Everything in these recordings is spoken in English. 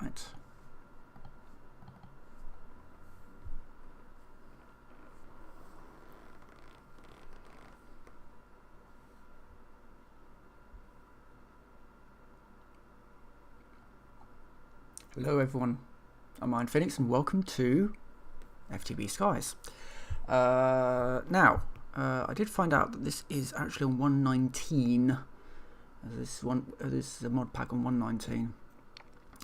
Right. Hello everyone, I'm Iron Phoenix and welcome to FTB Skies. Now, I did find out that this is actually on 119. This is a mod pack on 119.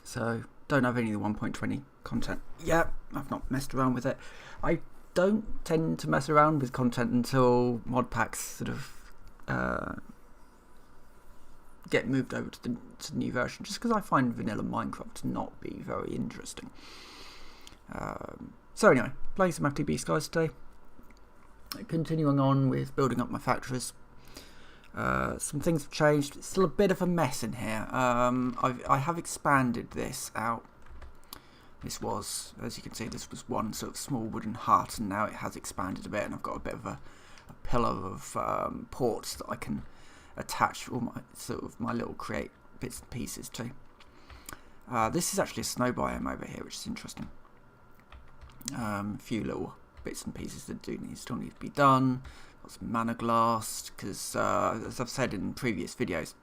So, don't have any of the 1.20 content yet. I've not messed around with it. I don't tend to mess around with content until mod packs sort of get moved over to the new version, just because I find vanilla Minecraft to not be very interesting. So anyway, playing some FTB Skies today. Continuing on with building up my factories. Some things have changed. It's still a bit of a mess in here. I have expanded this out. This was, as you can see, this was one sort of small wooden hut, and now it has expanded a bit, and I've got a bit of a pillar of ports that I can attach all my little create bits and pieces to. This is actually a snow biome over here, which is interesting. A few little bits and pieces that still need to be done. Got some mana glass, because as I've said in previous videos,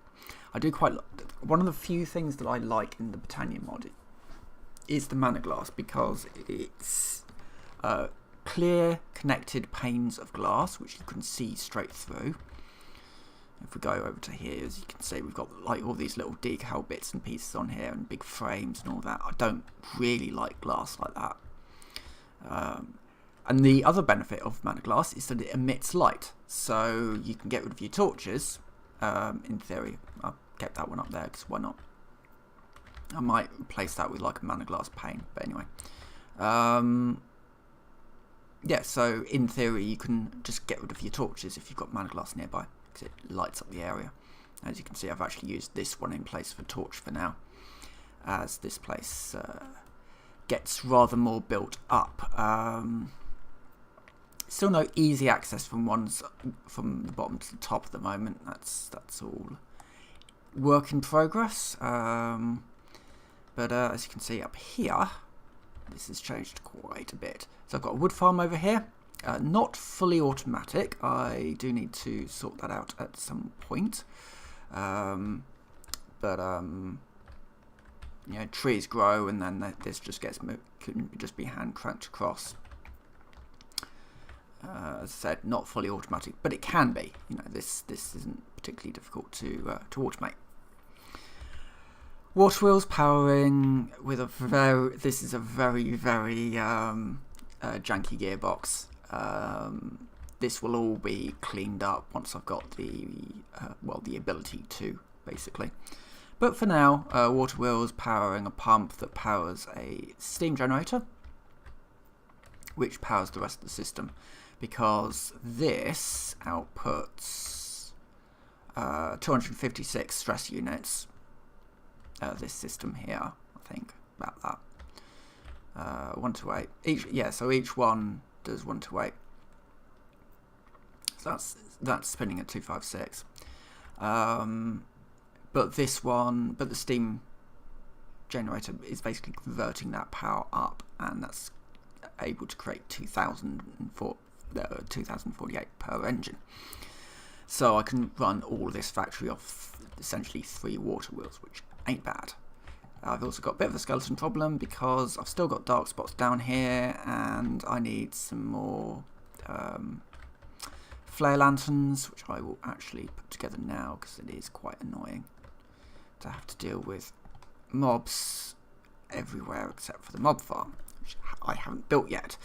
I do quite one of the few things that I like in the Britannia mod is the mana glass, because it's clear connected panes of glass which you can see straight through. If we go over to here, as you can see, we've got like all these little decal bits and pieces on here and big frames and all that. I don't really like glass like that. And the other benefit of mana glass is that it emits light, so you can get rid of your torches. In theory, I'll get that one up there because why not? I might replace that with like a mana glass pane, but anyway. Yeah, so in theory you can just get rid of your torches if you've got mana glass nearby, because it lights up the area. As you can see, I've actually used this one in place of a torch for now, as this place gets rather more built up. Still no easy access from the bottom to the top at the moment. That's all work in progress. But as you can see up here, this has changed quite a bit. So I've got a wood farm over here. Not fully automatic. I do need to sort that out at some point. You know, trees grow, and then this just gets moved. Can just be hand cranked across. As I said, not fully automatic, but it can be. You know, this isn't particularly difficult to automate. Water wheels powering with this is a very janky gearbox. This will all be cleaned up once I've got the ability to, basically. But for now, water wheels powering a pump that powers a steam generator, which powers the rest of the system, because this outputs 256 stress units. This system here, I think, about that. 1 to 8. So each one does 1 to 8. So that's spinning at 256. But the steam generator is basically converting that power up, and that's able to create 2048 per engine. So I can run all this factory off essentially 3 water wheels, which ain't bad. I've also got a bit of a skeleton problem because I've still got dark spots down here, and I need some more flare lanterns, which I will actually put together now because it is quite annoying to have to deal with mobs everywhere except for the mob farm, which I haven't built yet.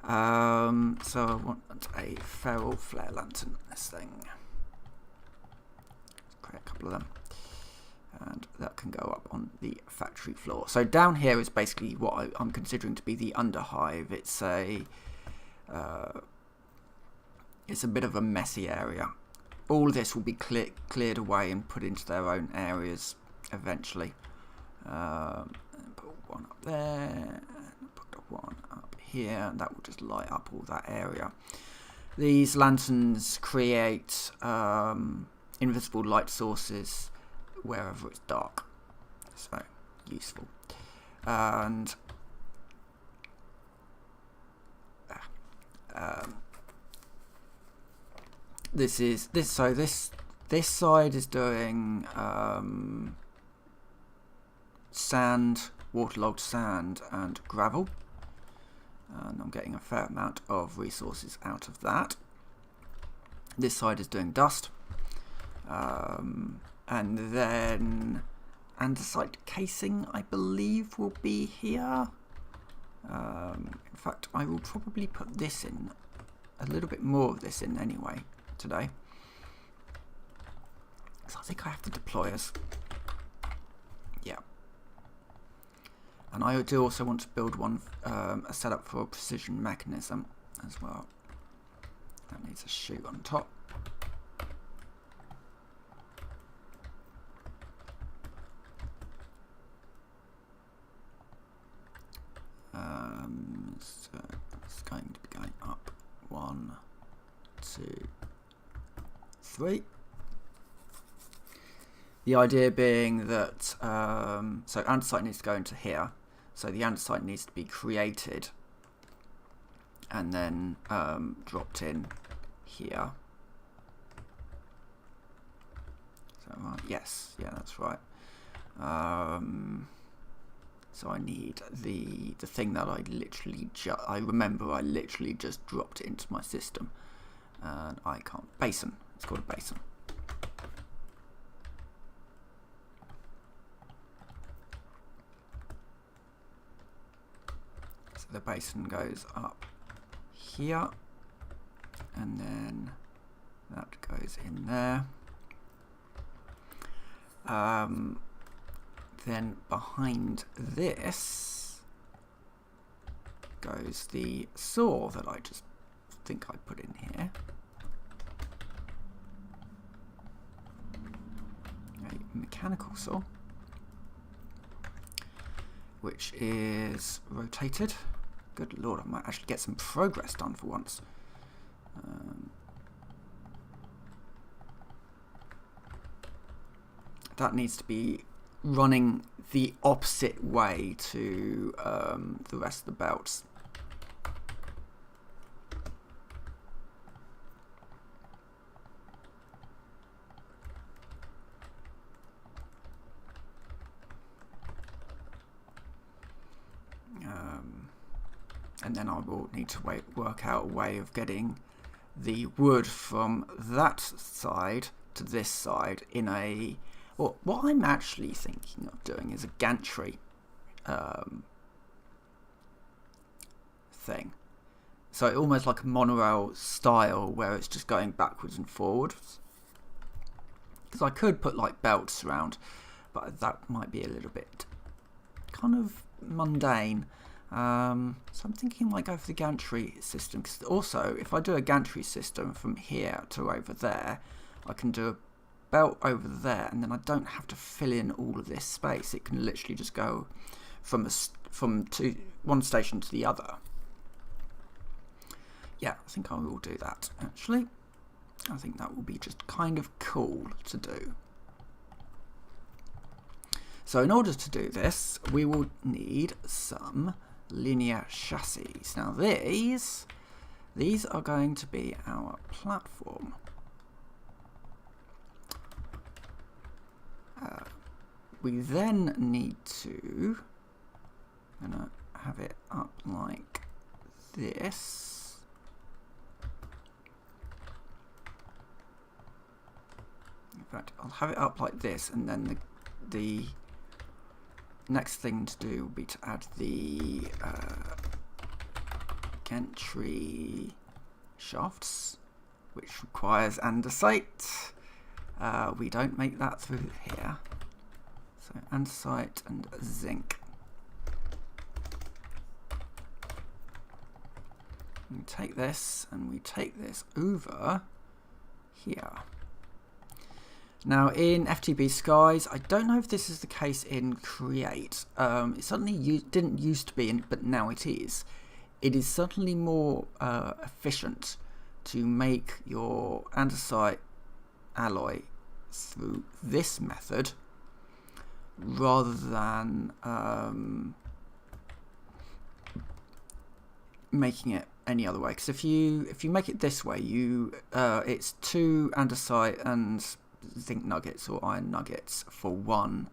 So I want a feral flare lantern, this thing. Let's create a couple of them. And that can go up on the factory floor. So down here is basically what I'm considering to be the underhive. It's a bit of a messy area. All this will be cleared away and put into their own areas eventually. Put one up there, and put one up here, and that will just light up all that area. These lanterns create invisible light sources wherever it's dark, so useful. and this side is doing sand, waterlogged sand and gravel, and I'm getting a fair amount of resources out of that. This side is doing dust, and then andesite casing, I believe, will be here. In fact, I will probably put this in, a little bit more of this in anyway today, because I think I have to deploy us. Yeah. And I do also want to build one, a setup for a precision mechanism as well. That needs a chute on top. So it's going to be going up 1, 2, 3. The idea being that so andesite needs to go into here, so the andesite needs to be created and then dropped in here. So yes, yeah, that's right. So I need the thing that I remember I literally just dropped into my system, and I can't. Basin. It's called a basin. So the basin goes up here, and then that goes in there. Then behind this goes the saw that I just think I put in here. A mechanical saw, which is rotated. Good lord, I might actually get some progress done for once. That needs to be running the opposite way to the rest of the belts. And then I will need to work out a way of getting the wood from that side to this side in a... Well, what I'm actually thinking of doing is a gantry thing. So almost like a monorail style where it's just going backwards and forwards. Because I could put like belts around, but that might be a little bit kind of mundane. So I'm thinking I might go for the gantry system. Because also, if I do a gantry system from here to over there, I can do a belt over there, and then I don't have to fill in all of this space. It can literally just go from one station to the other. Yeah, I think I will do that actually. I think that will be just kind of cool to do. So in order to do this, we will need some linear chassis. Now these are going to be our platform. We then need to, I'm gonna have it up like this. In fact, I'll have it up like this, and then the next thing to do will be to add the gantry shafts, which requires andesite. We don't make that through here. So andesite and zinc. We take this and we take this over here. Now in FTB Skies, I don't know if this is the case in Create. It certainly didn't used to be, but now it is. It is certainly more efficient to make your andesite alloy through this method rather than making it any other way, because if you make it this way, it's 2 andesite and zinc nuggets or iron nuggets for 1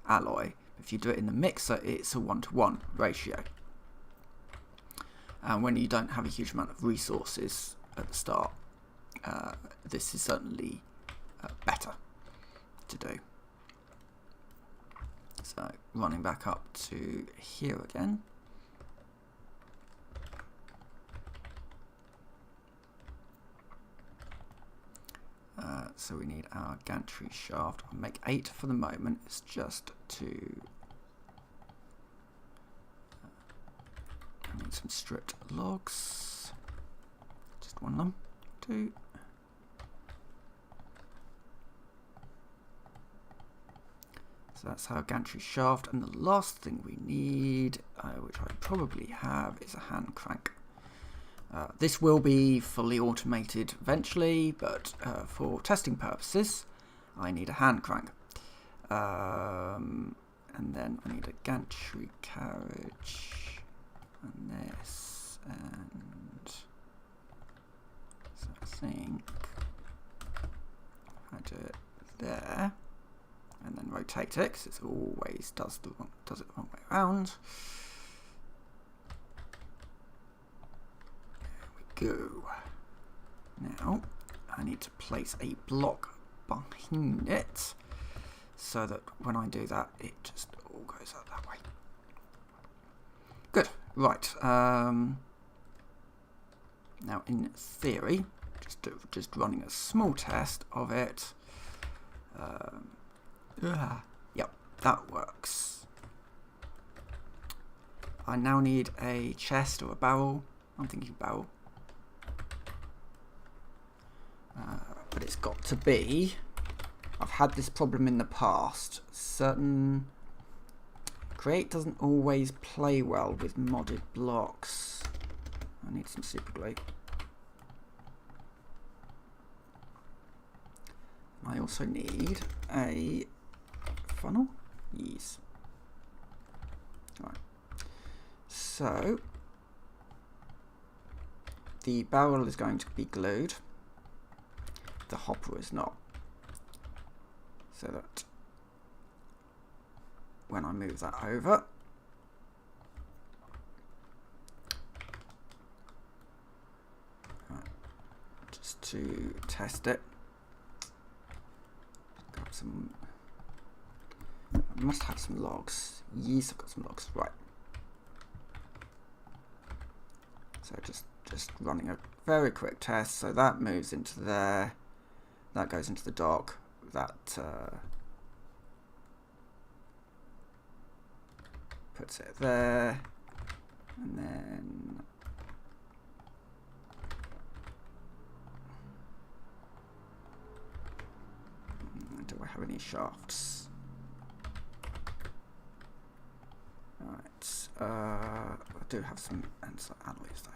alloy. If you do it in the mixer, it's a 1-to-1 ratio. And when you don't have a huge amount of resources at the start, this is certainly better to do. So running back up to here again. So we need our gantry shaft. I'll make 8 for the moment. It's just to I need some stripped logs. Just one of them. 2. So that's our gantry shaft, and the last thing we need, which I probably have, is a hand crank. This will be fully automated eventually, but for testing purposes, I need a hand crank. And then I need a gantry carriage, and this, and so I think I do it there, and then rotate it, because it always does it the wrong way around. Go. Now I need to place a block behind it so that when I do that, it just all goes out that way. Good. Right. Now, in theory, just running a small test of it. Yep, that works. I now need a chest or a barrel. I'm thinking barrel. But it's got to be, I've had this problem in the past, Create doesn't always play well with modded blocks. I need some super glue. I also need a funnel. Yes. Right. So the barrel is going to be glued. The hopper is not, so that when I move that over, just to test it, grab some, I must have some logs. Yes, I've got some logs, right. So just running a very quick test. So that moves into there. That goes into the dock. That puts it there, and then do I have any shafts? Right, I do have some alloys though.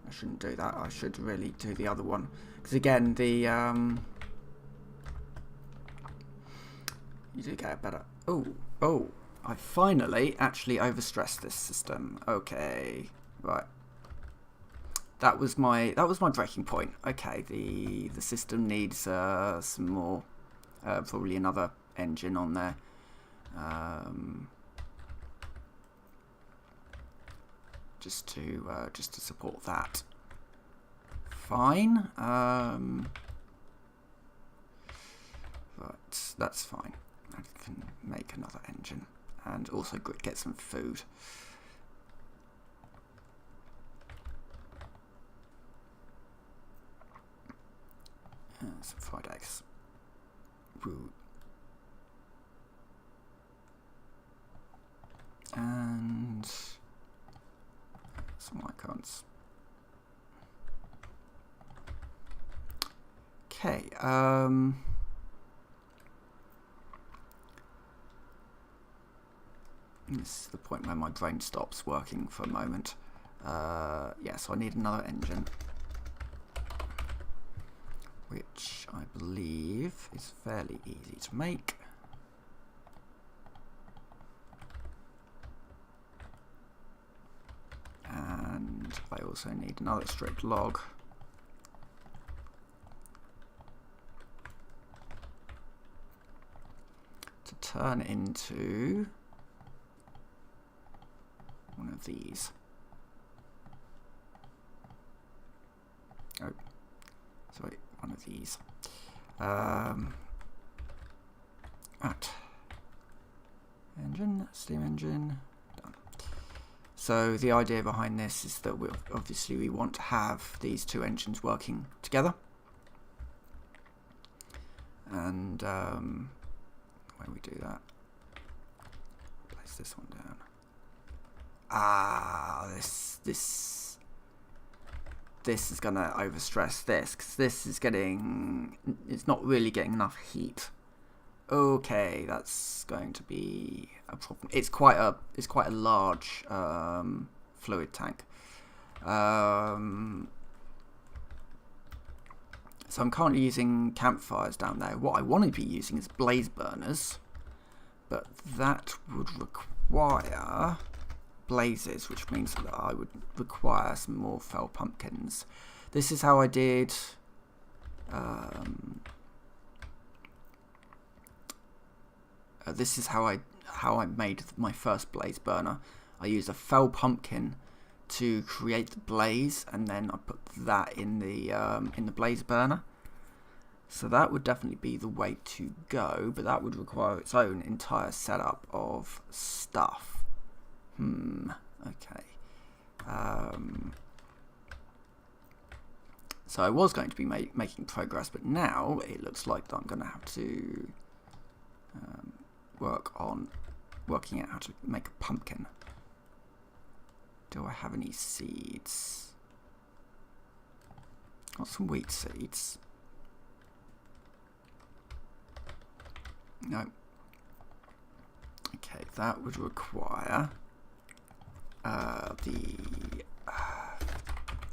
I shouldn't do that. I should really do the other one, because again, the you do get better. Oh! I finally actually overstressed this system. Okay, right. That was my breaking point. Okay, the system needs some more, probably another engine on there. Just to support that. Fine. Right, that's fine. I can make another engine and also get some food. Some fried eggs. Woo. And some icons. Okay. This is the point where my brain stops working for a moment. Yeah, so I need another engine, which I believe is fairly easy to make. also need another stripped log. To turn into one of these. Oh, sorry, one of these. Right. Engine, steam engine, done. So the idea behind this is that we want to have these two engines working together. And when we do that, place this one down. This is gonna overstress this, because this is it's not really getting enough heat. Okay, that's going to be a problem. It's quite a large fluid tank. So I'm currently using campfires down there. What I want to be using is blaze burners, but that would require blazes, which means that I would require some more fell pumpkins. This is how I did this is how I made my first blaze burner. I used a fell pumpkin to create the blaze, and then I put that in the blaze burner. So that would definitely be the way to go, but that would require its own entire setup of stuff. Okay. So I was going to be making progress, but now it looks like that I'm going to have to working out how to make a pumpkin. Do I have any seeds? Got some wheat seeds. No. Okay, that would require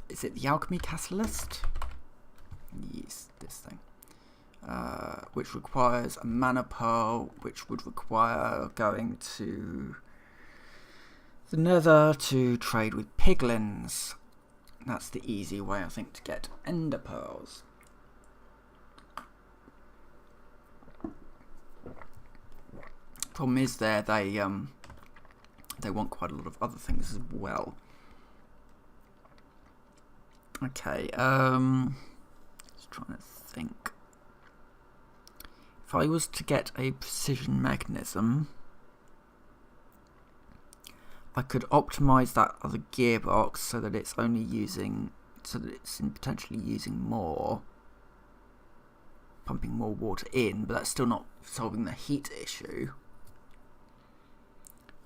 is it the alchemy catalyst? Yes, this thing. Which requires a mana pearl, which would require going to the Nether to trade with piglins. That's the easy way, I think, to get ender pearls. Problem is, they want quite a lot of other things as well. Okay, just trying to think. If I was to get a precision mechanism, I could optimize that other gearbox so that it's potentially using more, pumping more water in, but that's still not solving the heat issue.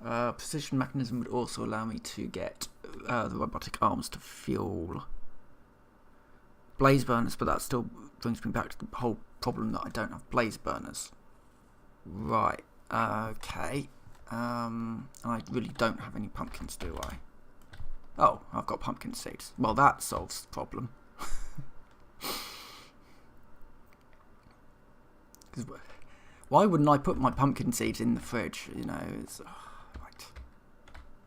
Precision mechanism would also allow me to get the robotic arms to fuel blaze burners, but that still brings me back to the whole problem that I don't have blaze burners. Right, okay. I really don't have any pumpkins, do I? Oh, I've got pumpkin seeds. Well, that solves the problem. Why wouldn't I put my pumpkin seeds in the fridge? You know, right.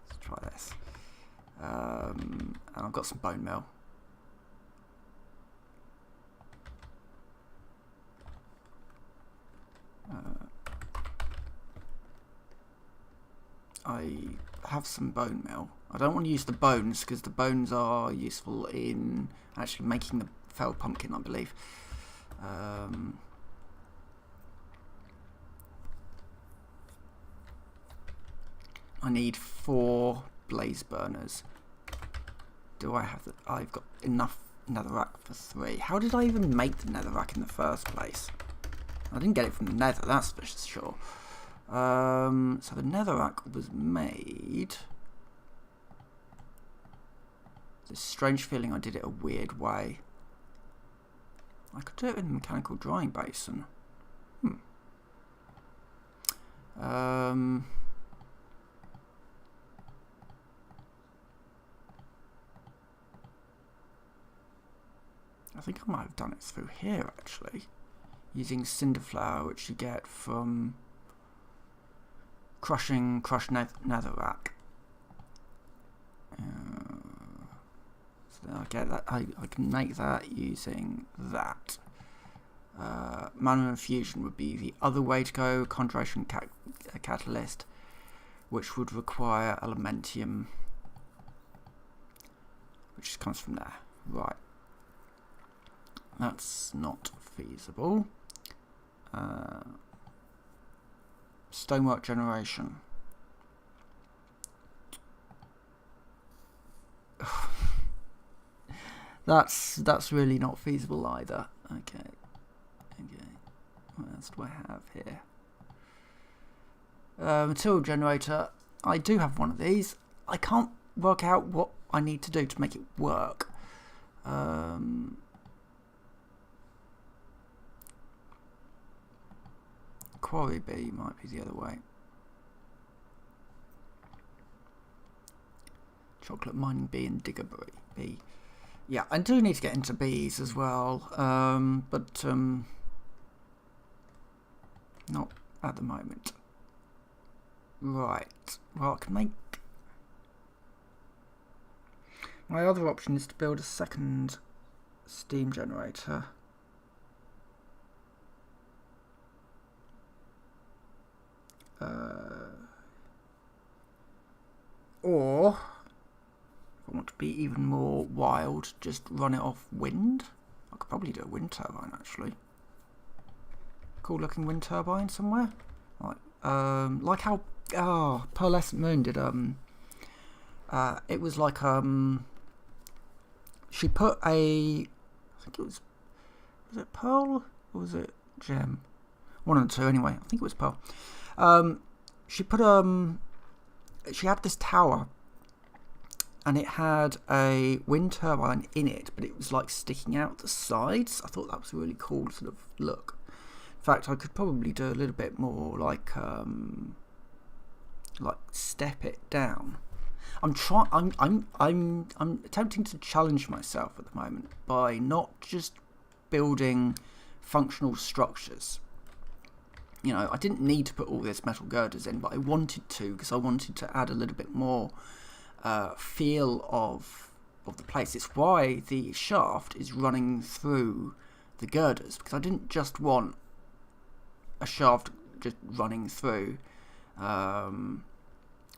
Let's try this. And I've got some bone meal. I have some bone meal. I don't want to use the bones because the bones are useful in actually making the fell pumpkin, I believe. I need 4 blaze burners. Do I have I've got enough netherrack for 3. How did I even make the netherrack in the first place? I didn't get it from the nether, that's for sure. So the netherrack was made. This strange feeling I did it a weird way. I could do it in a mechanical drying basin. I think I might have done it through here actually, using cinder flour, which you get from crushing crushed netherrack. So I get that. I can make that using that. Mana infusion would be the other way to go. Conjuration catalyst, which would require elementium, which comes from there. Right. That's not feasible. Stonework generation. That's really not feasible either. Okay. What else do I have here? Material generator. I do have one of these. I can't work out what I need to do to make it work. Quarry B might be the other way. Chocolate mining B and digger B. Yeah, I do need to get into bees as well, but not at the moment. Right. Well, I can make... My other option is to build a second steam generator. Or, if I want to be even more wild, just run it off wind. I could probably do a wind turbine, actually. Cool looking wind turbine somewhere. Like how Pearlescent Moon did. It was like she put a, I think it was it Pearl or was it Gem? One of the two anyway. I think it was Pearl. She put she had this tower, and it had a wind turbine in it, but it was like sticking out the sides. I thought that was a really cool sort of look. In fact, I could probably do a little bit more like step it down. I'm attempting to challenge myself at the moment by not just building functional structures. You know, I didn't need to put all this metal girders in, but I wanted to because I wanted to add a little bit more feel of the place. It's why the shaft is running through the girders, because I didn't just want a shaft just running through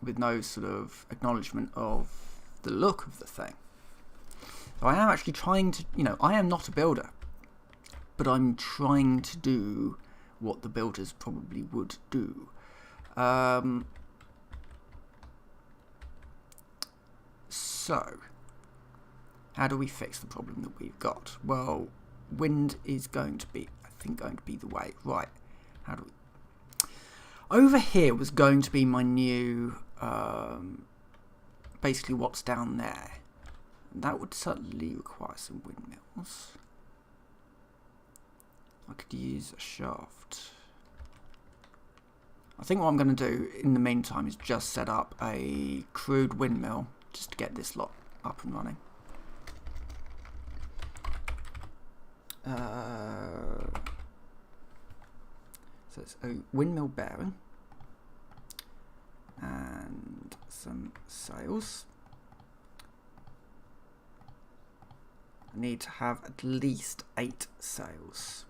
with no sort of acknowledgement of the look of the thing. So I am actually trying to, you know, I am not a builder, but I'm trying to do what the builders probably would do. So, how do we fix the problem that we've got? Well, wind is going to be, I think, going to be the way. Right, how do we... Over here was going to be my new, basically what's down there. That would certainly require some windmills. I could use a shaft. I think what I'm going to do in the meantime is just set up a crude windmill just to get this lot up and running. So it's a windmill bearing and some sails. I need to have at least 8 sails,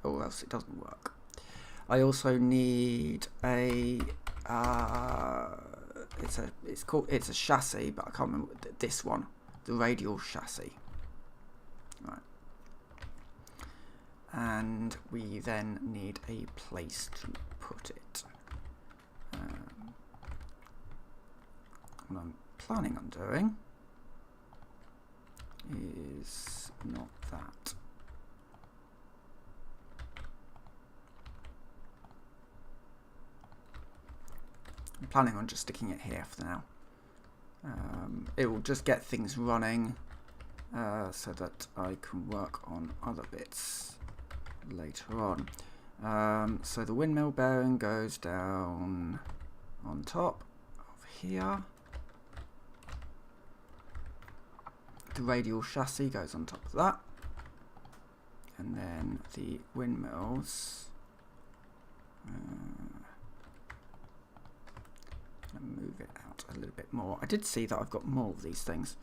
or else it doesn't work. I also need a it's a chassis, but I can't remember this one, the radial chassis. Right. And we then need a place to put it. What I'm planning on doing is not that. I'm planning on just sticking it here for now. It will just get things running so that I can work on other bits later on. So the windmill bearing goes down on top of here. The radial chassis goes on top of that. And then the windmills going to move it out a little bit more. I did see that I've got more of these things.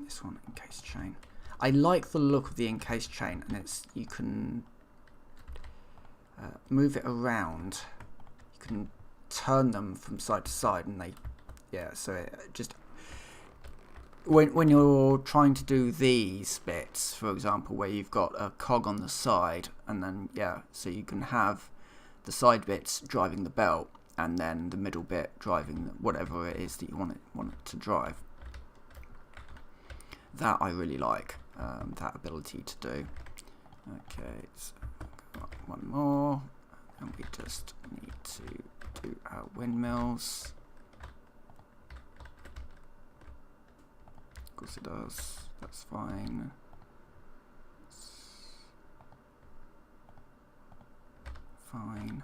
This one, encased chain. I like the look of the encased chain, and you can move it around. You can turn them from side to side, and so it just when you're trying to do these bits, for example, where you've got a cog on the side, and then so you can have the side bits driving the belt, and then the middle bit driving whatever it is that you want it to drive. That I really like, that ability to do. Okay, so one more, and we just need to do our windmills. Of course it does, that's fine. Fine.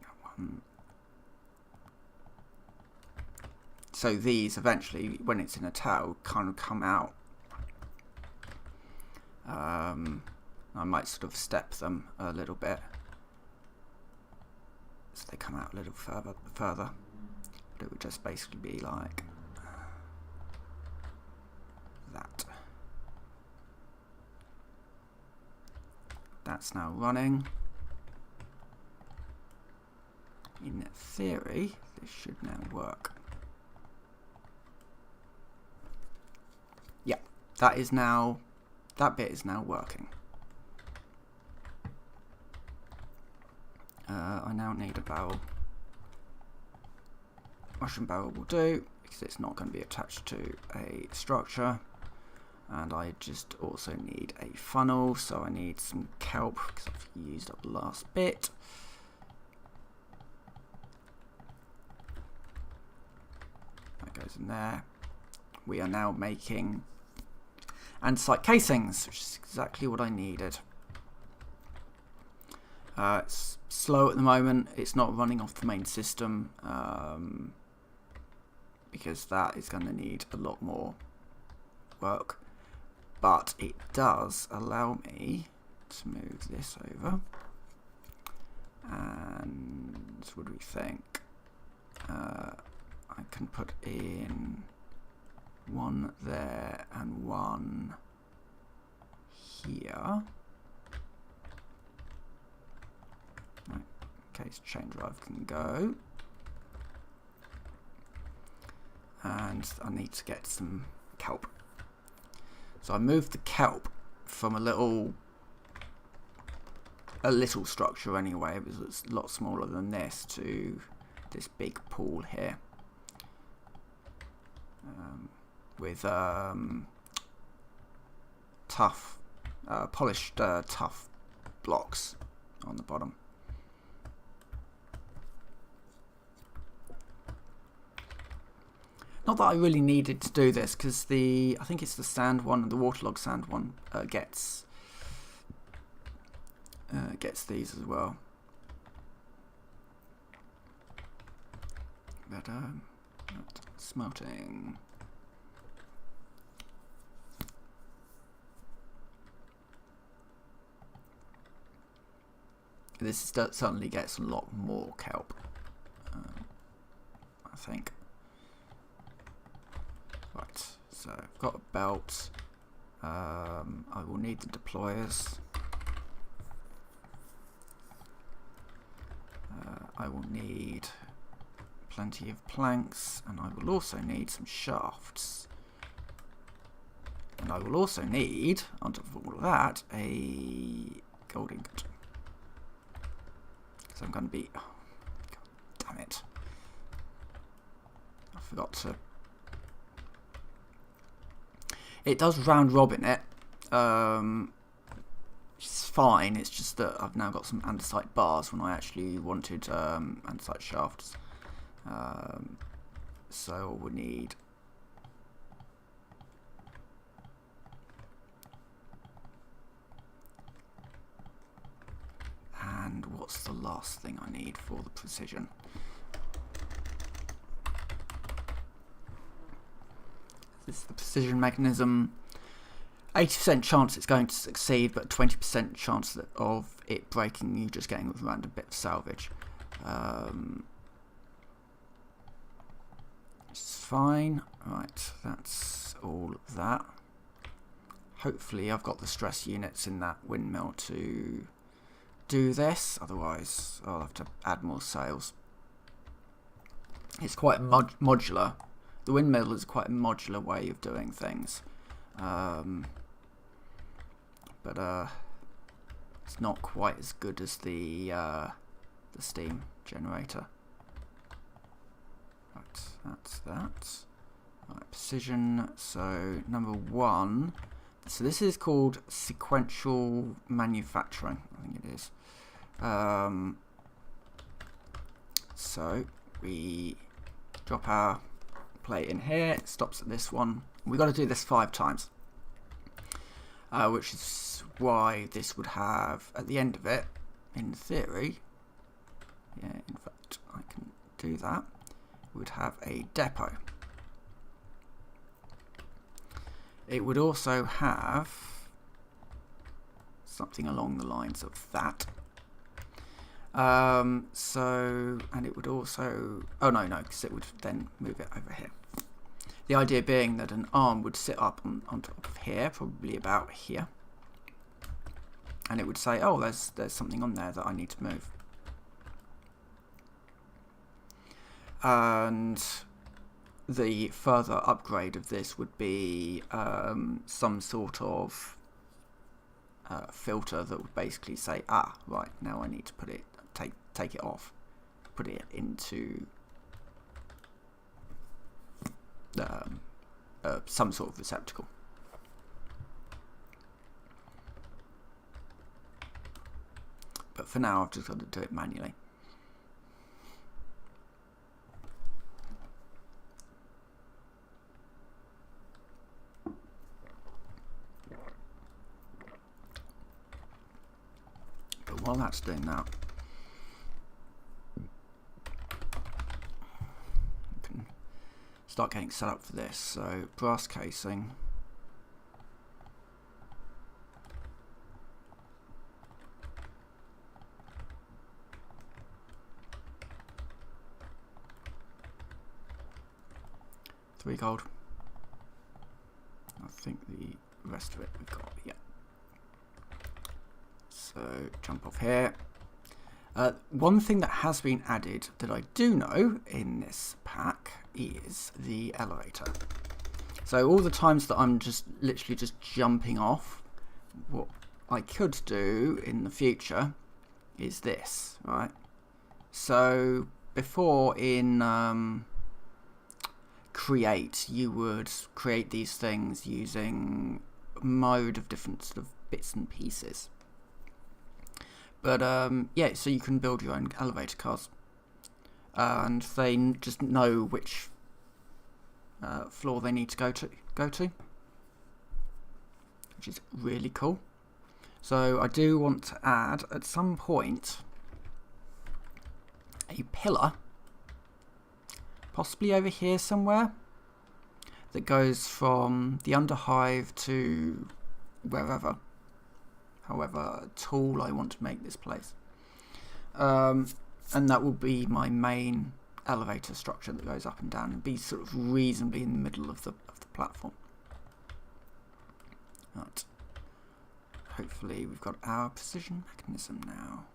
That one. So these eventually, when it's in a tail, kind of come out. I might sort of step them a little bit so they come out a little further. But it would just basically be like that. That's now running. In theory, this should now work. Yeah, that bit is now working. I now need a barrel. Mushroom barrel will do, because it's not going to be attached to a structure. And I just also need a funnel, so I need some kelp, because I've used up the last bit. That goes in there. We are now making andesite casings, which is exactly what I needed. It's slow at the moment. It's not running off the main system, because that is going to need a lot more work. But it does allow me to move this over. And what do we think? I can put in one there and one here. Right, in case chain drive can go. And I need to get some kelp. So I moved the kelp from a little structure anyway. It was a lot smaller than this to this big pool here, with polished tough blocks on the bottom. Not that I really needed to do this, because I think it's the sand one, the waterlogged sand one, gets these as well. But smelting. This certainly gets a lot more kelp, I think. Right, so I've got a belt. I will need the deployers. I will need plenty of planks, and I will also need some shafts. And I will also need, on top of all of that, a gold ingot. So I'm going to be... Oh, God damn it. I forgot to... It does round robin it. It's fine, it's just that I've now got some andesite bars when I actually wanted andesite shafts. So we need... And what's the last thing I need for the precision? This is the precision mechanism. 80% chance it's going to succeed, but 20% chance of it breaking, you just getting a random bit of salvage. It's fine. Right, that's all that. Hopefully I've got the stress units in that windmill to do this, otherwise I'll have to add more sails. It's quite modular. The windmill is quite a modular way of doing things. But it's not quite as good as the steam generator. Right, that's that. Right, precision. So number 1. So this is called sequential manufacturing. I think it is. So we drop our plate in here. It stops at this one. We've got to do this 5 times. Which is why this would have, at the end of it, in theory, yeah, in fact, I can do that, would have a depot. It would also have something along the lines of that. And it would also, oh no, because it would then move it over here. The idea being that an arm would sit up on top of here, probably about here, and it would say, oh, there's something on there that I need to move. And the further upgrade of this would be some sort of filter that would basically say, ah, right, now I need to put it, take it off, put it into some sort of receptacle. But for now, I've just got to do it manually. But while that's doing that, start getting set up for this. So brass casing, $3 gold. I think the rest of it we've got, yeah. So jump off here. One thing that has been added that I do know in this pack is the elevator. So all the times that I'm just literally just jumping off, what I could do in the future is this, right? So before in create, you would create these things using a mode of different sort of bits and pieces. But yeah, so you can build your own elevator cars, and they just know which floor they need to go to, which is really cool. So I do want to add at some point a pillar, possibly over here somewhere, that goes from the underhive to wherever. However tall I want to make this place, and that will be my main elevator structure that goes up and down and be sort of reasonably in the middle of the platform. Right. Hopefully we've got our precision mechanism now.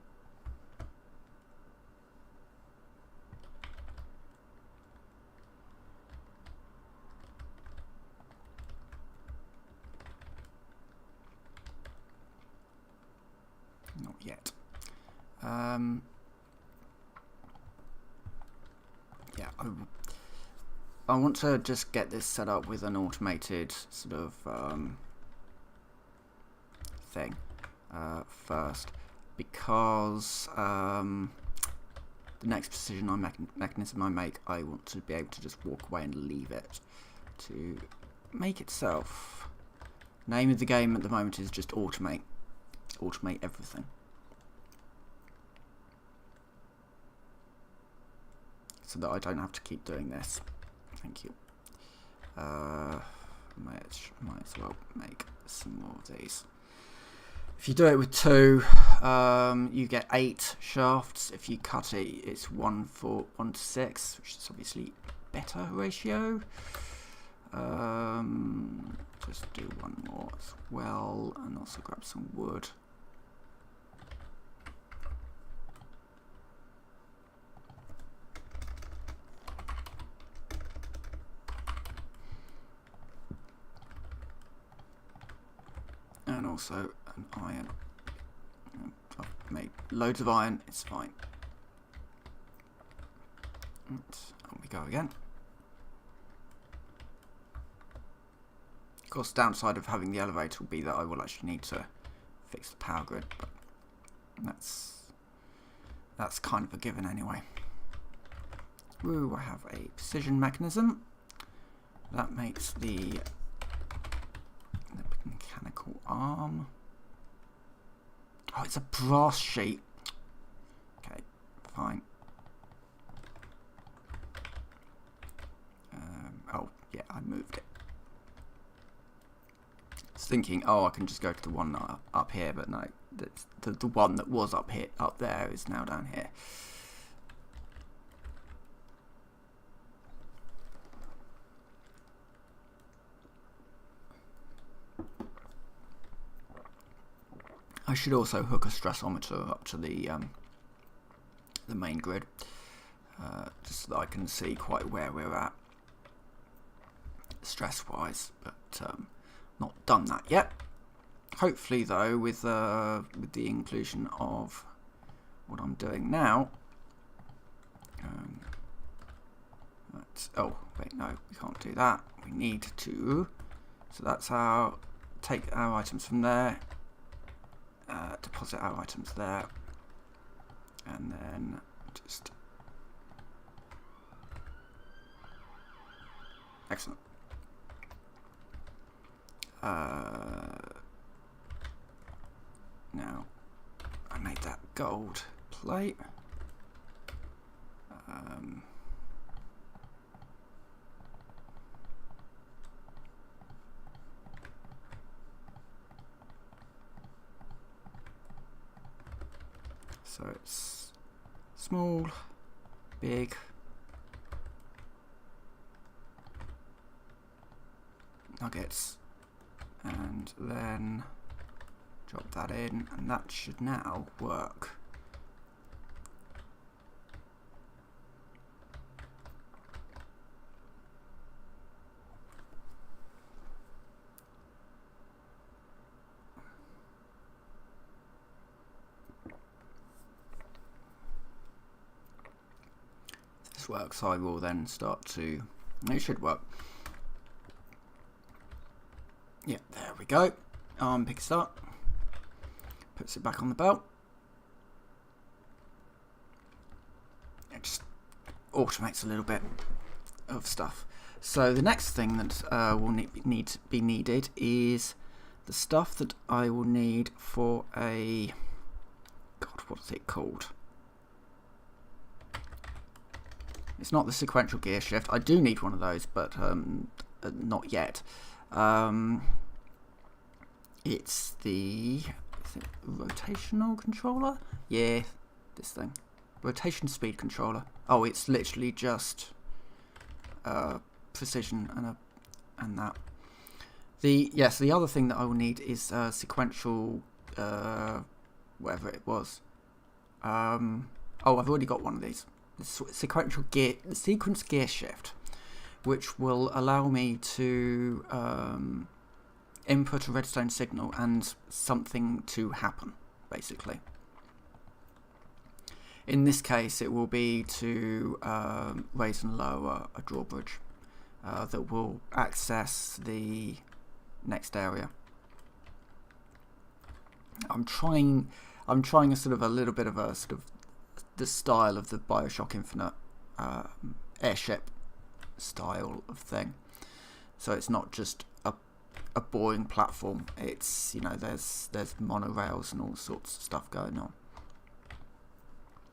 Not yet. Yeah, I want to just get this set up with an automated sort of thing first, because the next precision mechanism I make, I want to be able to just walk away and leave it to make itself. Name of the game at the moment is just automate everything, so that I don't have to keep doing this. Thank you. Might as well make some more of these. If you do it with 2, you get 8 shafts. If you cut it, it's 1 to 6, which is obviously better ratio. Just do 1 more as well, and also grab some wood. And also an iron. I've made loads of iron, it's fine. And on we go again. Of course, the downside of having the elevator will be that I will actually need to fix the power grid, but that's kind of a given anyway. Ooh, I have a precision mechanism. That makes the mechanical arm. Oh, it's a brass sheet. Okay, fine. Oh, yeah, I moved it. I was thinking, oh, I can just go to the one up here, but no, the one that was up there is now down here. I should also hook a stressometer up to the main grid, just so that I can see quite where we're at stress-wise, but not done that yet. Hopefully, though, with the inclusion of what I'm doing now. Oh wait, no, we can't do that. We need to. So that's our take our items from there. Deposit our items there, and then just excellent. Now I made that gold plate. So it's small, big, nuggets, and then drop that in, and that should now work. Works, I will then start to. It should work. Yeah, there we go. Arm picks up, puts it back on the belt. It just automates a little bit of stuff. So the next thing that will be needed is the stuff that I will need for a. God, what is it called? It's not the sequential gear shift. I do need one of those, but not yet. It's the rotational controller? Yeah, this thing. Rotation speed controller. Oh, it's literally just precision and that. The other thing that I will need is sequential, whatever it was. Oh, I've already got one of these. The sequence gear shift, which will allow me to input a redstone signal and something to happen, basically. In this case, it will be to raise and lower a drawbridge that will access the next area. I'm trying a sort of a little bit of a sort of the style of the Bioshock Infinite airship style of thing. So it's not just a boring platform. It's, you know, there's monorails and all sorts of stuff going on.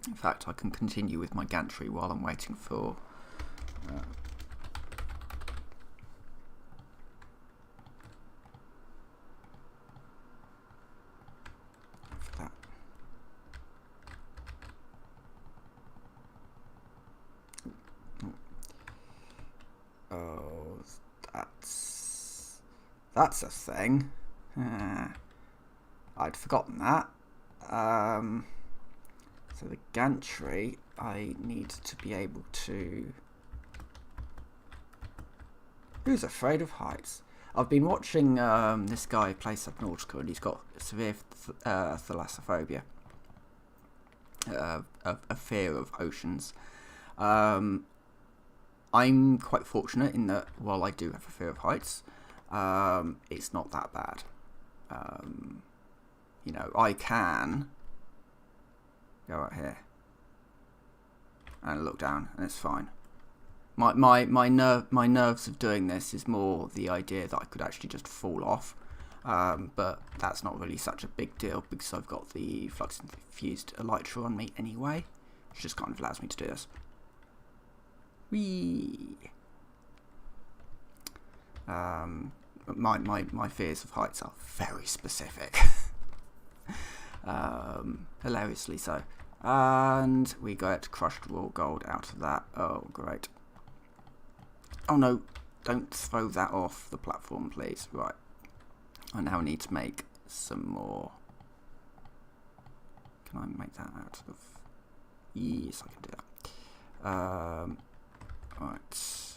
In fact, I can continue with my gantry while I'm waiting for that's a thing. I'd forgotten that. So the gantry, I need to be able to... Who's afraid of heights? I've been watching this guy play Subnautica, and he's got severe thalassophobia, a fear of oceans. I'm quite fortunate in that while I do have a fear of heights, it's not that bad. You know, I can go out here and look down, and it's fine. My nerves of doing this is more the idea that I could actually just fall off, but that's not really such a big deal because I've got the flux infused elytra on me anyway, which just kind of allows me to do this. Whee! My fears of heights are very specific, hilariously so. And we get crushed raw gold out of that. Oh, great. Oh no, don't throw that off the platform, please. Right. I now need to make some more. Can I make that out of... Yes, I can do that. Right.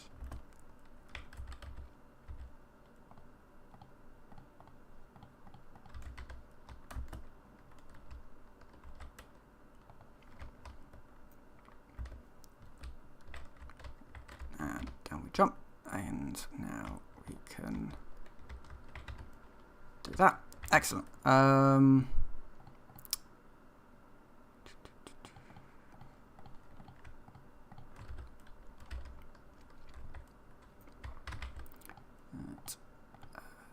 And down we jump, and now we can do that. Excellent.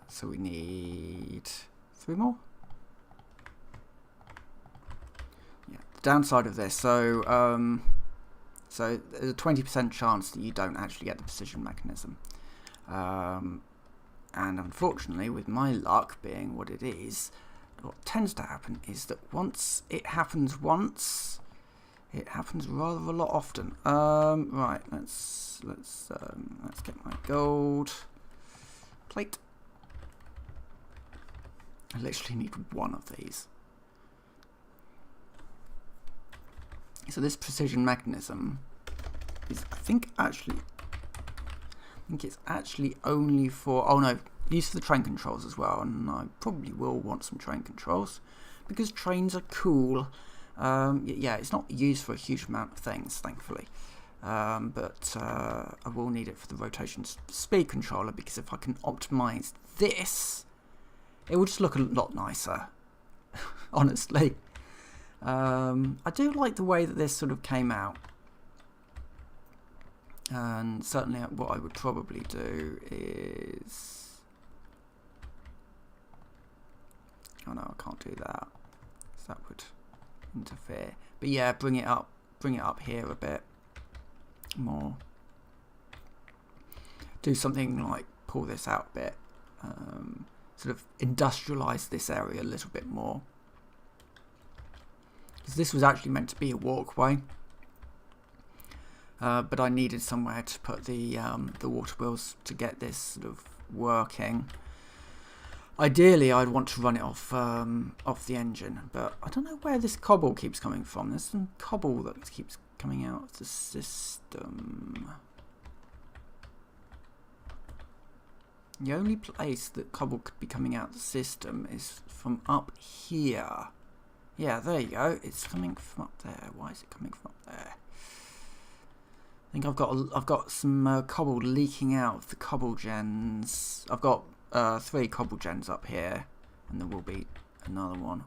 So we need 3 more. Yeah. The downside of this, so there's a 20% chance that you don't actually get the precision mechanism. And unfortunately, with my luck being what it is, what tends to happen is that once it happens once, it happens rather a lot often. Right, let's get my gold plate. I literally need 1 of these. So this precision mechanism is, I think it's actually only for, oh no, used for the train controls as well, and I probably will want some train controls because trains are cool. Yeah, it's not used for a huge amount of things, thankfully, but I will need it for the rotation speed controller because if I can optimize this, it will just look a lot nicer, honestly. I do like the way that this sort of came out, and certainly what I would probably do is, oh no, I can't do that, so that would interfere, but yeah, bring it up here a bit more, do something like pull this out a bit, sort of industrialize this area a little bit more. Because this was actually meant to be a walkway, but I needed somewhere to put the water wheels to get this sort of working. Ideally, I'd want to run it off the engine, but I don't know where this cobble keeps coming from. There's some cobble that keeps coming out of the system. The only place that cobble could be coming out of the system is from up here. Yeah, there you go. It's coming from up there. Why is it coming from up there? I think I've got some cobble leaking out of the cobble gens. I've got 3 cobble gens up here, and there will be another one.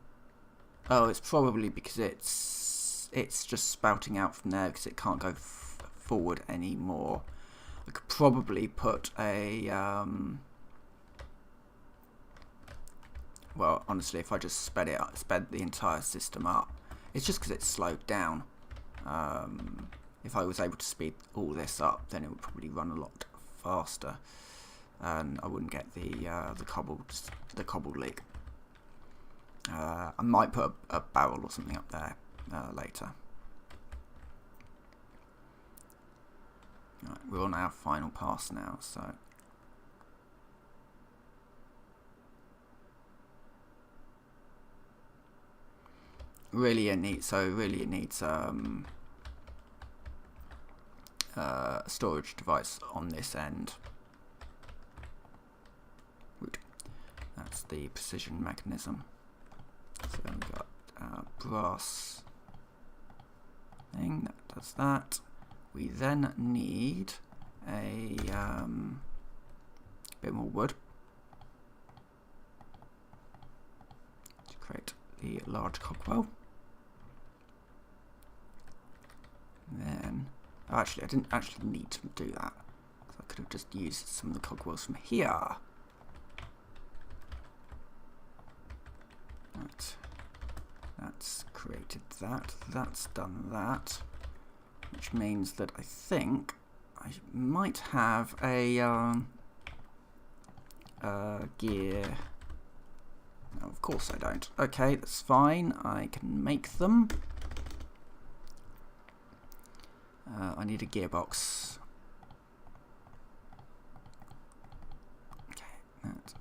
Oh, it's probably because it's just spouting out from there because it can't go forward anymore. I could probably put a well, honestly, if I just sped the entire system up, it's just because it's slowed down. If I was able to speed all this up, then it would probably run a lot faster, and I wouldn't get the cobble leak. I might put a barrel or something up there later. Right, we're on our final pass now, so Really it needs a storage device on this end. That's the precision mechanism. So we've got our brass thing that does that. We then need a bit more wood to create the large cogwheel. Then, actually, I didn't actually need to do that, because I could have just used some of the cogwheels from here. Right. That's created that. That's done that. Which means that I think I might have a gear. No, of course I don't. Okay, that's fine. I can make them. I need a gearbox. Okay, that.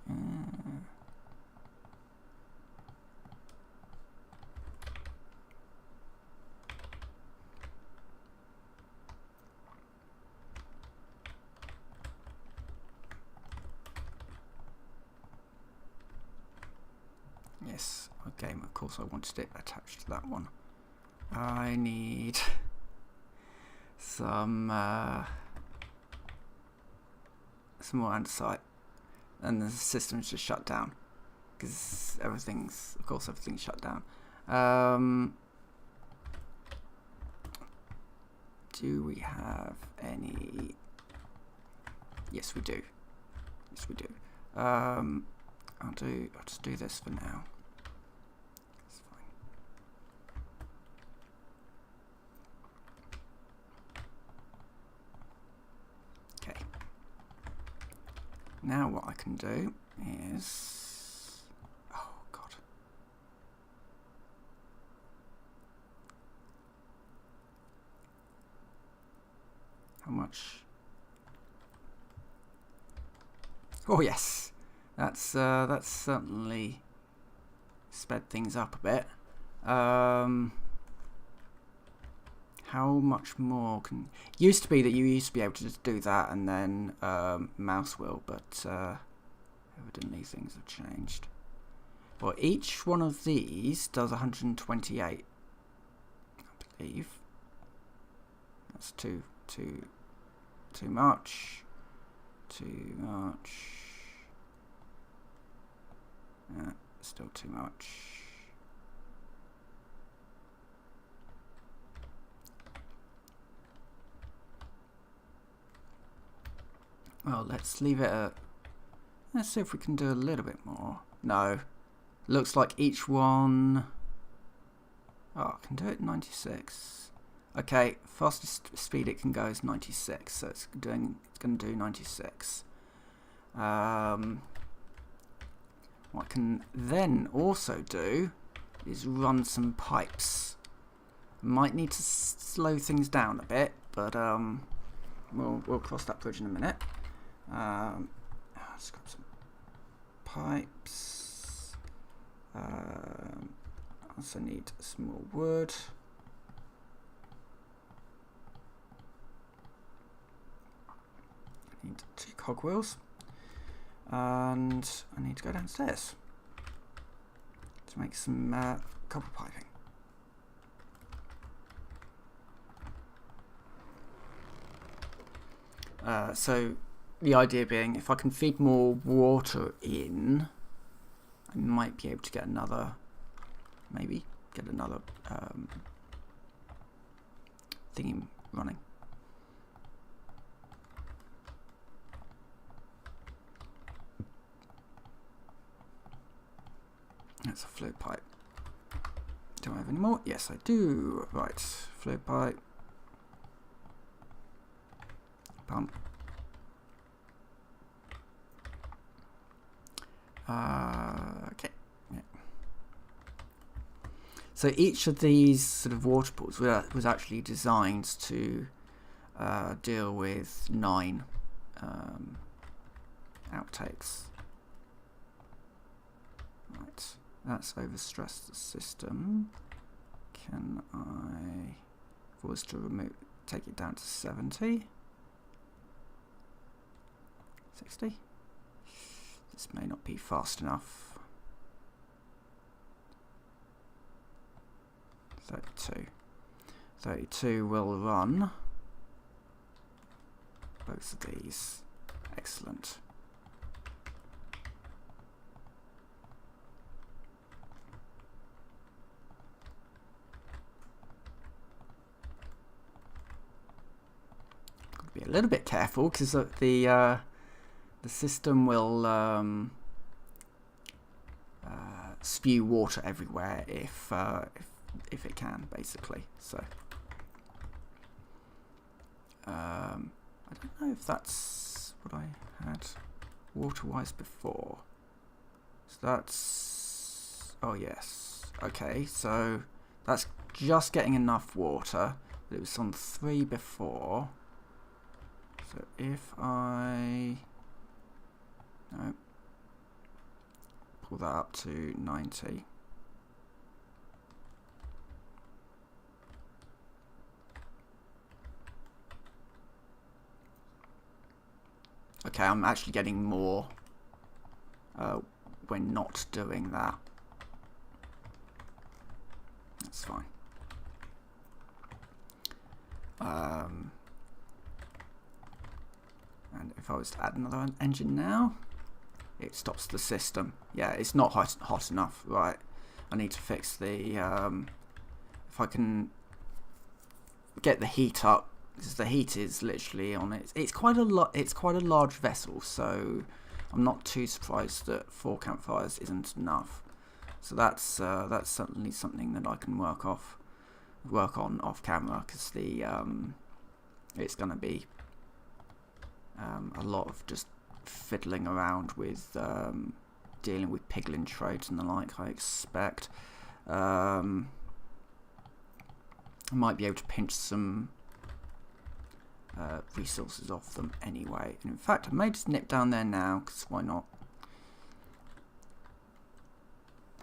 Yes, okay, of course I wanted it attached to that one. I need some more andesite, and the system's just shut down because everything's shut down. Do we have any? Yes, we do. Yes, we do. I'll just do this for now. It's fine. Okay. Now what I can do is, oh god. How much? Oh yes. That's certainly sped things up a bit. How much more can? Used to be that you used to be able to just do that and then mouse wheel, but evidently things have changed. Well, each one of these does 128, I believe. That's too much. Too much. Still too much. Well, let's leave it at... Let's see if we can do a little bit more. No. Looks like each one... Oh, I can do it 96. Okay, fastest speed it can go is 96, so it's going to do 96. What I can then also do is run some pipes. Might need to slow things down a bit, but we'll cross that bridge in a minute. Let's grab some pipes. Also need some more wood. I need 2 cogwheels. And I need to go downstairs to make some copper piping. So the idea being, if I can feed more water in, I might be able to get another, maybe get another thingy running. That's a fluid pipe. Do I have any more? Yes, I do. Right, fluid pipe. Pump. Okay. Yeah. So each of these sort of water pools was actually designed to deal with 9 outtakes. Right. That's overstressed the system. Can I, if I was to take it down to 70, 60? This may not be fast enough. 32. 32 will run both of these. Excellent. Got to be a little bit careful because the system will spew water everywhere if it can, basically. So I don't know if that's what I had water-wise before. So that's, oh yes, okay, so that's just getting enough water. But it was on 3 before. So if I pull that up to 90. Okay, I'm actually getting more when not doing that. That's fine. And if I was to add another engine now, it stops the system. Yeah, it's not hot enough. Right, I need to fix the. If I can get the heat up. Because the heat is literally on it. It's quite a large vessel, so I'm not too surprised that 4 campfires isn't enough. So that's certainly something that I can work on off camera, because the it's going to be a lot of just fiddling around with dealing with piglin trades and the like. I expect I might be able to pinch some resources off them anyway, and in fact I may just nip down there now, because why not?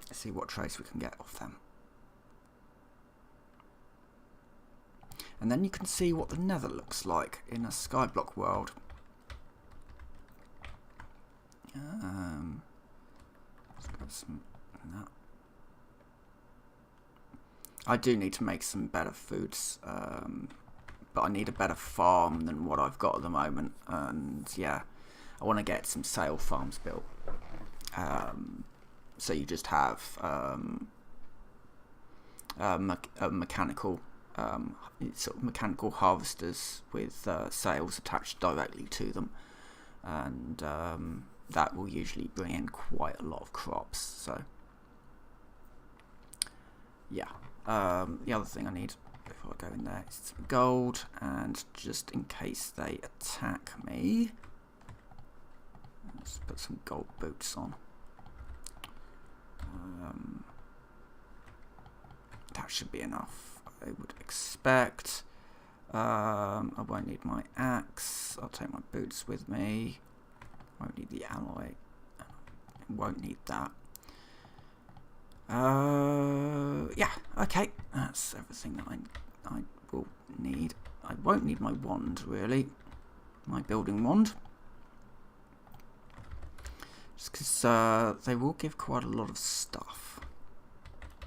Let's see what trace we can get off them, and then you can see what the nether looks like in a skyblock world. Let's grab some of that. I do need to make some better foods, but I need a better farm than what I've got at the moment, and yeah, I want to get some sail farms built. So you just have mechanical sort of mechanical harvesters with sails attached directly to them, and that will usually bring in quite a lot of crops. So yeah, the other thing I need before I go in there is some gold, and just in case they attack me, let's put some gold boots on. That should be enough, I would expect. I won't need my axe. I'll take my boots with me. Won't need the alloy. Won't need that. Yeah, okay, that's everything that I will need. I won't need my wand, really, my building wand, just because they will give quite a lot of stuff,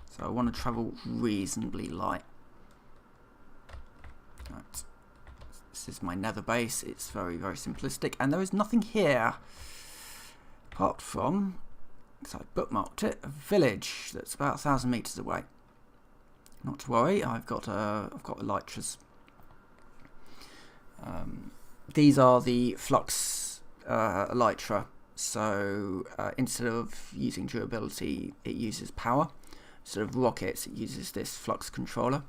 so I want to travel reasonably light. Right. This is my nether base. It's very, very simplistic, and there is nothing here apart from, because I bookmarked it, a village that's about 1,000 meters away. Not to worry, I've got elytras. These are the flux elytra. So instead of using durability, it uses power. Instead of rockets, it uses this flux controller.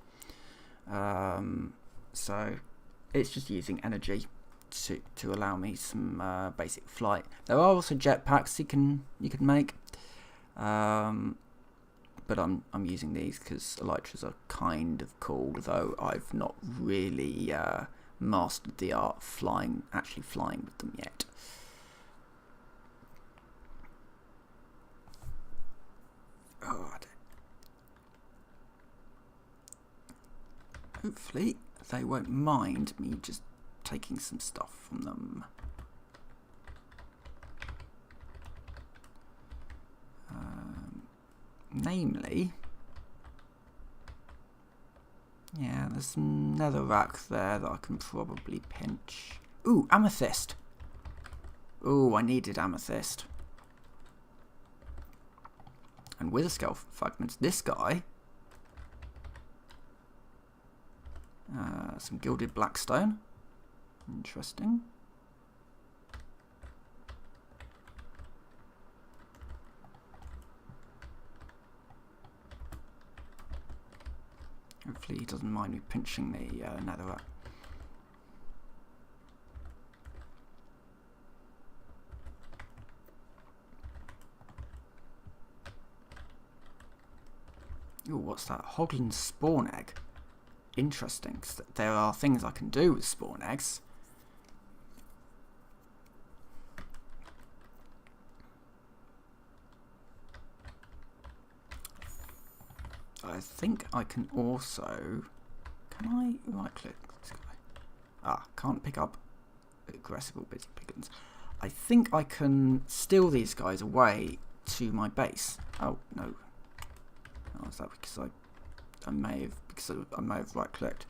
So it's just using energy to allow me some basic flight. There are also jetpacks you can make. But I'm using these because elytras are kind of cool, though I've not really mastered the art actually flying with them yet. God. hopefully they won't mind me just taking some stuff from them. Namely, yeah, there's some netherrack there that I can probably pinch. Ooh, amethyst. Ooh, I needed amethyst. And wither scale fragments. This guy. Some gilded blackstone. Interesting. Hopefully he doesn't mind me pinching the netherrack. Ooh, what's that? Hoglin spawn egg. Interesting, 'cause there are things I can do with spawn eggs. I think I can also... Can I right click this guy? Ah, can't pick up aggressive or busy pickings. I think I can steal these guys away to my base. Oh, no. Oh, is that because I may have right clicked?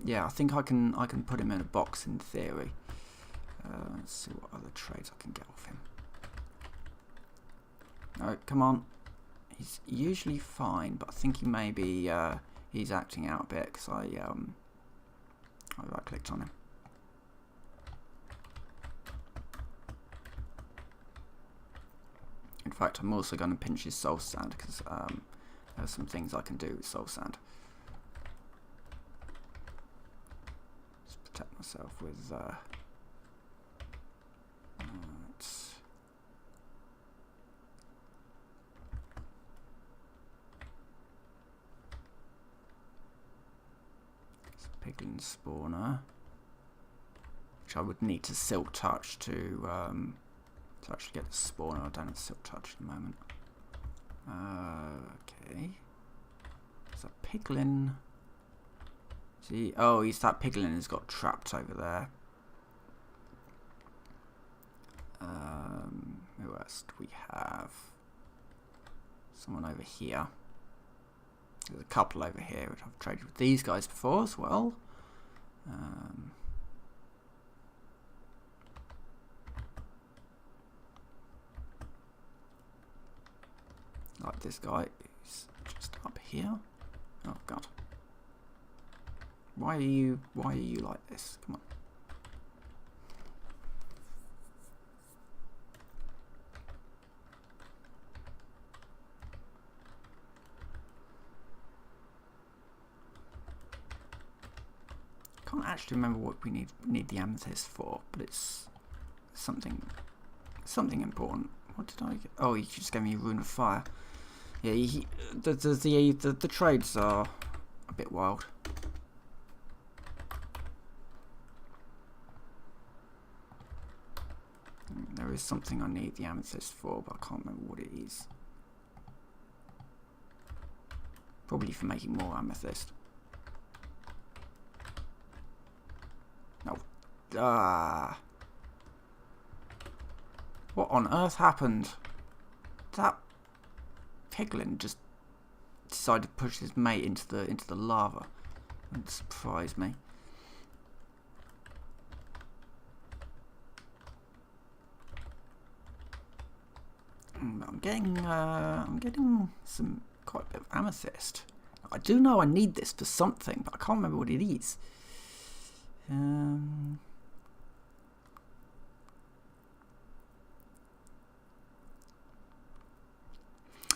Yeah, I think I can put him in a box in theory. Let's see what other trades I can get off him. No, come on. He's usually fine, but I think he may be he's acting out a bit because I right clicked on him. In fact, I'm also going to pinch his soul sand because there's some things I can do with soul sand. Just protect myself with piglin spawner, which I would need to silk touch to actually get the spawner. I don't have silk touch at the moment. Okay. There's a piglin. See, oh, that piglin has got trapped over there. Who else do we have? Someone over here. There's a couple over here which I've traded with these guys before as well. Like this guy is just up here. Oh god. Why are you like this? Come on. I can't actually remember what we need the amethyst for, but it's something important. What did I get? Oh, he just gave me a rune of fire. Yeah, the trades are a bit wild. There is something I need the amethyst for, but I can't remember what it is. Probably for making more amethyst. No. What on earth happened? That piglin just decided to push his mate into the lava. It surprised me. I'm getting some quite a bit of amethyst. I do know I need this for something, but I can't remember what it is.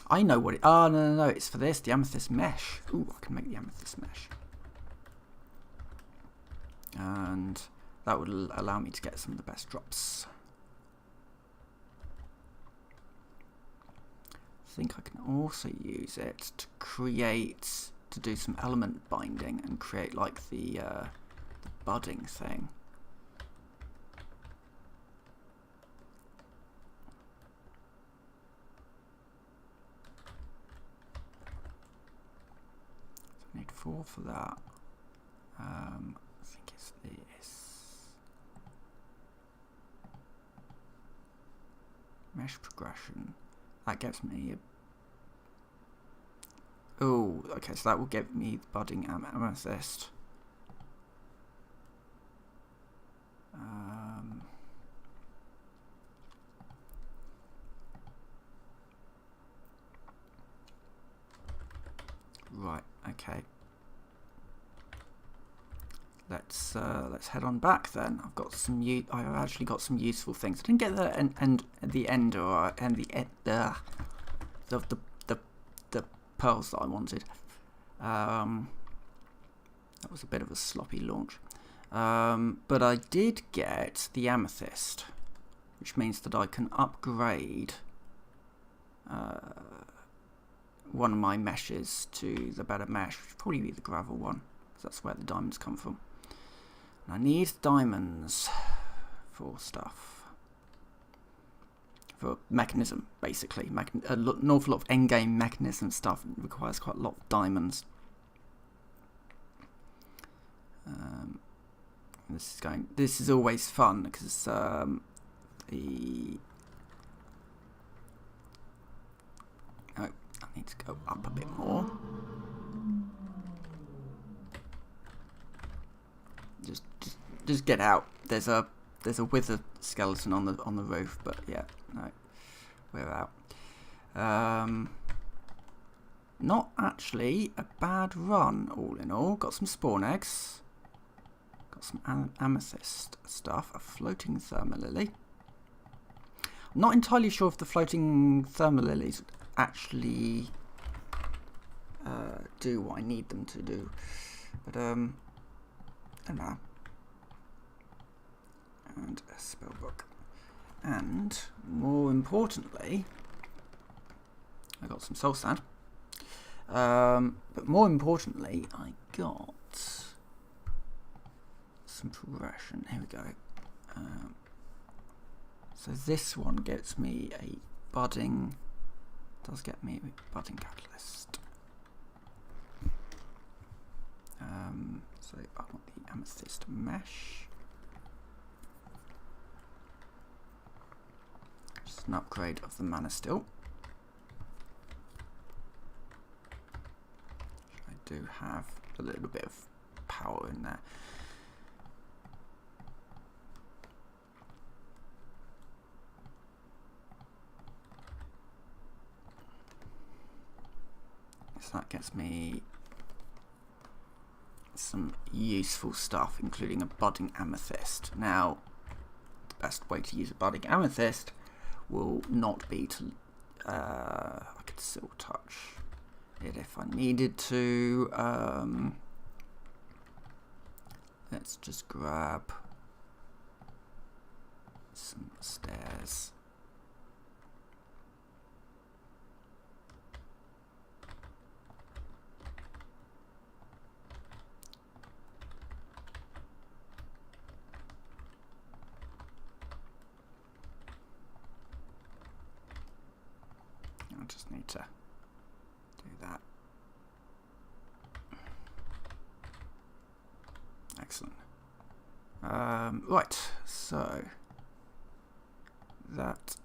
I know what it... Oh, no, it's for this, the amethyst mesh. Ooh, I can make the amethyst mesh. And that would allow me to get some of the best drops. I think I can also use it to create... to do some element binding and create like the budding thing. 4 for that. I think it's this. Mesh progression. That gives me a... Oh, okay, so that will give me the budding amethyst. Right, okay. Let's head on back then. I've got some I've actually got some useful things. I didn't get the end or the pearls that I wanted. That was a bit of a sloppy launch. But I did get the amethyst, which means that I can upgrade one of my meshes to the better mesh, which would probably be the gravel one, because that's where the diamonds come from. And I need diamonds for stuff. For mechanism, basically. An awful lot of endgame mechanism stuff requires quite a lot of diamonds. This is always fun because I need to go up a bit more. Just get out. There's a wither skeleton on the roof, but yeah, no, we're out. Not actually a bad run, all in all. Got some spawn eggs. Got some amethyst stuff. A floating thermalily. I'm not entirely sure if the floating thermalilies actually do what I need them to do, but I don't know. And a spell book, and more importantly, I got some soul sand. But more importantly, I got some progression. Here we go. So this one gets me a budding. Does get me a budding catalyst. So I want the amethyst mesh. Just an upgrade of the mana still. I do have a little bit of power in there. So that gets me some useful stuff, including a budding amethyst. Now, the best way to use a budding amethyst will not be to... I could still touch it if I needed to. Let's just grab some stairs. I just need to do that. Excellent. Right, so that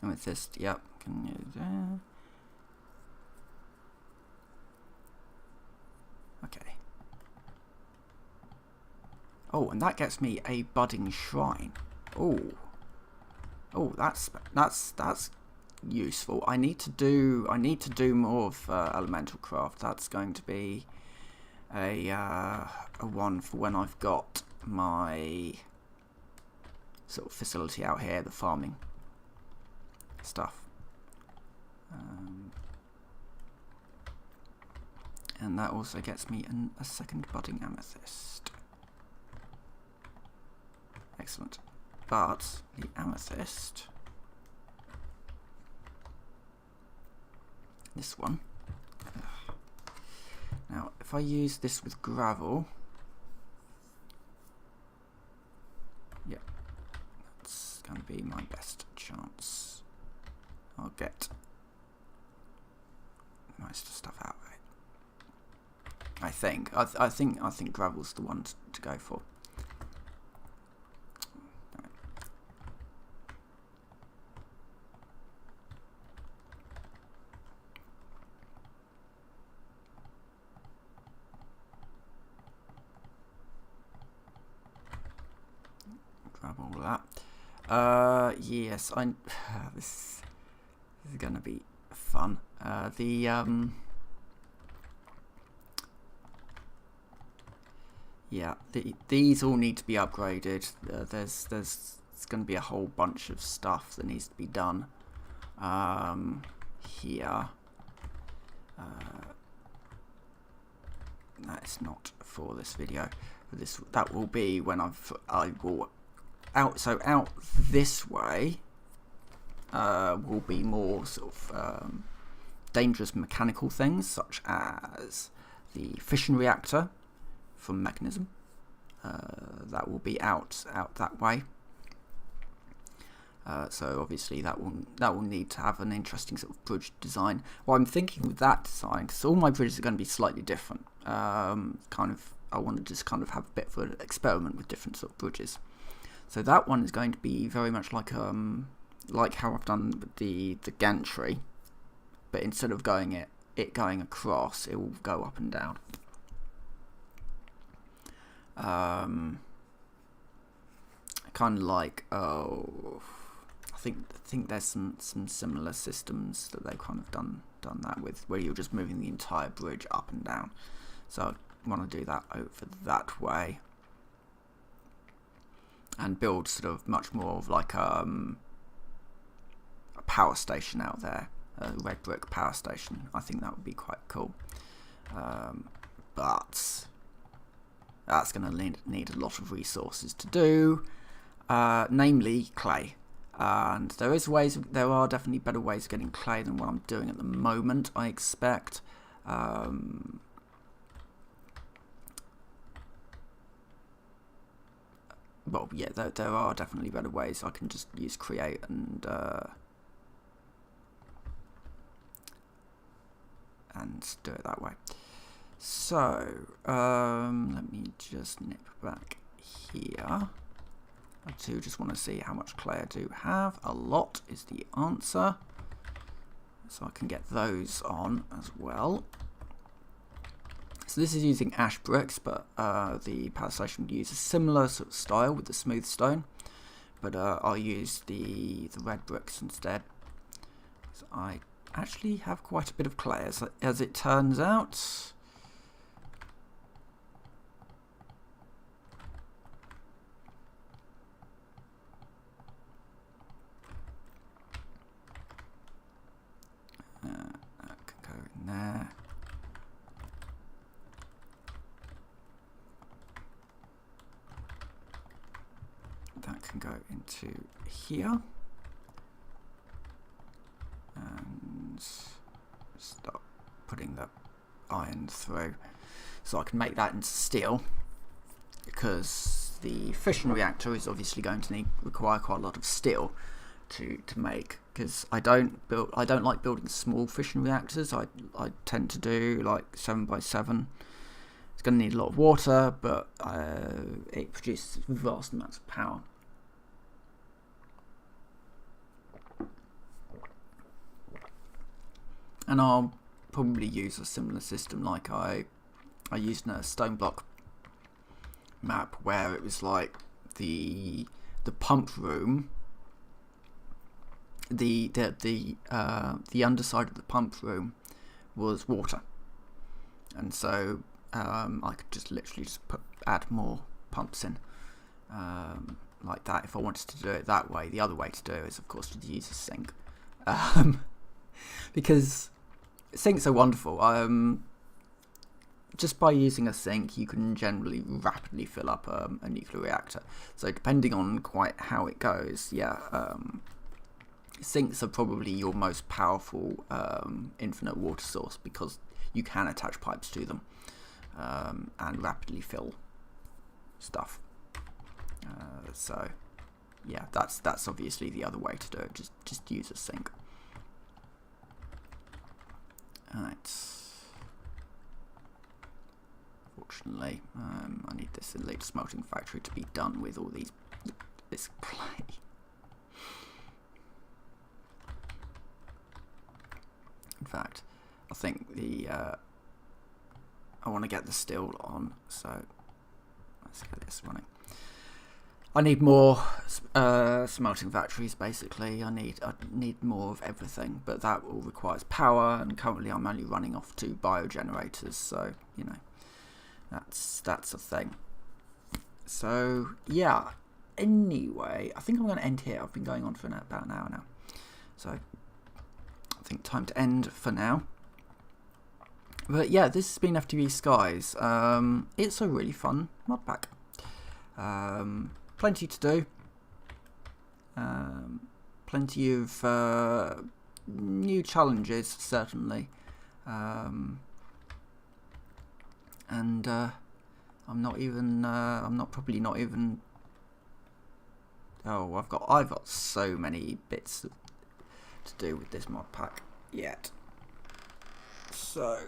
amethyst, yep, can use that. Okay. Oh, and that gets me a budding shrine. Oh, that's useful. I need to do more of elemental craft. That's going to be a one for when I've got my sort of facility out here, the farming stuff. And that also gets me a second budding amethyst. Excellent. But the amethyst, this one. Now, if I use this with gravel, I'll get most of the stuff out of it. I think gravel's the one to go for. Grab all of that. Yes, this is going to be fun. These all need to be upgraded. There's going to be a whole bunch of stuff that needs to be done here. That's not for this video. That will be when I will out. So out this way will be more sort of dangerous mechanical things, such as the fission reactor from Mechanism. That will be out that way. So obviously that will need to have an interesting sort of bridge design. Well, I'm thinking with that design, because all my bridges are going to be slightly different. I want to just kind of have a bit of an experiment with different sort of bridges. So that one is going to be very much like how I've done with the gantry, but instead of going across, it will go up and down. Kind of like I think there's some similar systems that they've kind of done that with, where you're just moving the entire bridge up and down. So I want to do that over that way and build sort of much more of like a power station out there, a red brick power station. I think that would be quite cool, but that's going to need a lot of resources to do, namely clay. And there are definitely better ways of getting clay than what I'm doing at the moment, I expect. Well, yeah, there are definitely better ways. I can just use create and do it that way. So let me just nip back here. I do just want to see how much clay I do have. A lot is the answer. So I can get those on as well. So this is using ash bricks, but the power station would use a similar sort of style with the smooth stone. But I'll use the red bricks instead. So I actually have quite a bit of clay, as it turns out. That can go in there. That can go into here. And start putting the iron through. So I can make that into steel, because the fission reactor is obviously going to require quite a lot of steel to make, because I don't like building small fission reactors. I tend to do like 7x7. It's going to need a lot of water, but it produces vast amounts of power. And I'll probably use a similar system like I used in a stone block map, where it was like the pump room, the underside of the pump room was water, and so I could just literally add more pumps in like that if I wanted to do it that way. The other way to do it is, of course, to use a sink, because sinks are wonderful. Just by using a sink, you can generally rapidly fill up a nuclear reactor. So depending on quite how it goes, sinks are probably your most powerful infinite water source, because you can attach pipes to them and rapidly fill stuff. So yeah, that's obviously the other way to do it. Just use a sink. Right. Fortunately, I need this elite smelting factory to be done with all this clay. In fact, I think I want to get the steel on, so let's get this running. I need more smelting factories. Basically, I need more of everything, but that all requires power, and currently I'm only running off 2 biogenerators, so you know that's a thing. So yeah. Anyway, I think I'm going to end here. I've been going on for about an hour now, so I think time to end for now. But yeah, this has been FTB Skies. It's a really fun mod pack. Plenty to do. Plenty of new challenges, certainly. And I'm probably not even. Oh, I've got so many bits to do with this mod pack yet. So,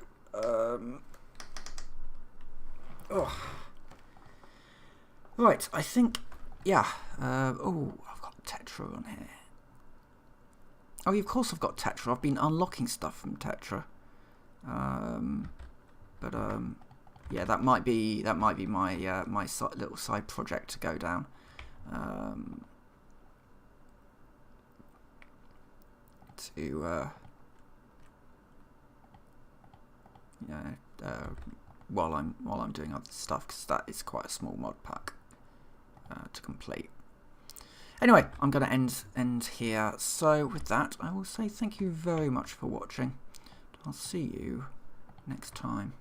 right, I think, yeah. Oh, I've got Tetra on here. Oh, of course I've got Tetra. I've been unlocking stuff from Tetra. Yeah, that might be my my little side project to go down. While I'm doing other stuff, because that is quite a small mod pack to complete. Anyway, I'm going to end here. So with that, I will say thank you very much for watching. I'll see you next time.